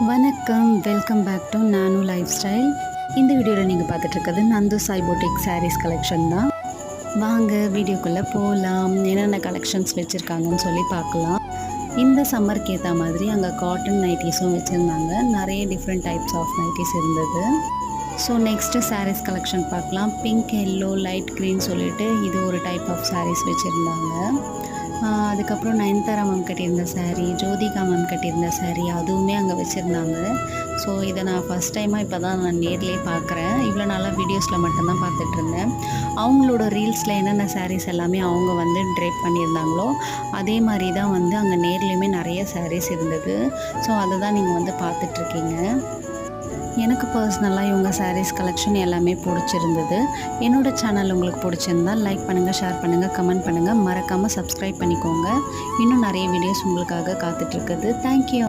வணக்கம், welcome back to நானு life style. இந்த வீடியோவில் நீங்கள் பார்த்துட்ருக்கிறது நந்து சாய் பொட்டிக் சாரீஸ் கலெக்ஷன் தான். வாங்க வீடியோக்குள்ளே போகலாம். என்னென்ன கலெக்ஷன்ஸ் வச்சுருக்காங்கன்னு சொல்லி பார்க்கலாம். இந்த சம்மருக்கு ஏற்ற மாதிரி அங்கே காட்டன் நைட்டிஸும் வச்சுருந்தாங்க. நிறைய டிஃப்ரெண்ட் டைப்ஸ் ஆஃப் நைட்டிஸ் இருந்தது. ஸோ நெக்ஸ்ட்டு சாரீஸ் கலெக்ஷன் பார்க்கலாம். பிங்க், எல்லோ, லைட் க்ரீன் சொல்லிட்டு இது ஒரு டைப் ஆஃப் சாரீஸ் வச்சுருந்தாங்க. அதுக்கப்புறம் நயன்தாரா மேம் கட்டியிருந்த சாரீ, ஜோதிகா மேம் கட்டியிருந்த சாரீ அதுவுமே அங்கே வச்சுருந்தாங்க. ஸோ இதை நான் ஃபஸ்ட் டைமாக இப்போ தான் நான் நேர்லேயே பார்க்குறேன். இவ்வளோ நாளாக வீடியோஸில் மட்டும்தான் பார்த்துட்ருந்தேன். அவங்களோட ரீல்ஸில் என்னென்ன சாரீஸ் எல்லாமே அவங்க வந்து ட்ரேப் பண்ணியிருந்தாங்களோ அதே மாதிரி தான் வந்து அங்கே நேர்லேயுமே நிறைய சாரீஸ் இருந்தது. ஸோ அதை தான் நீங்கள் வந்து பார்த்துட்ருக்கீங்க. எனக்கு பர்சனலாக இவங்க சாரீஸ் கலெக்ஷன் எல்லாமே பிடிச்சிருந்தது. என்னோடய சேனல் உங்களுக்கு பிடிச்சிருந்தால் லைக் பண்ணுங்கள், ஷேர் பண்ணுங்கள், கமெண்ட் பண்ணுங்கள். மறக்காமல் சப்ஸ்கிரைப் பண்ணிக்கோங்க. இன்னும் நிறைய வீடியோஸ் உங்களுக்காக காத்துட்ருக்குது. தேங்க்யூ.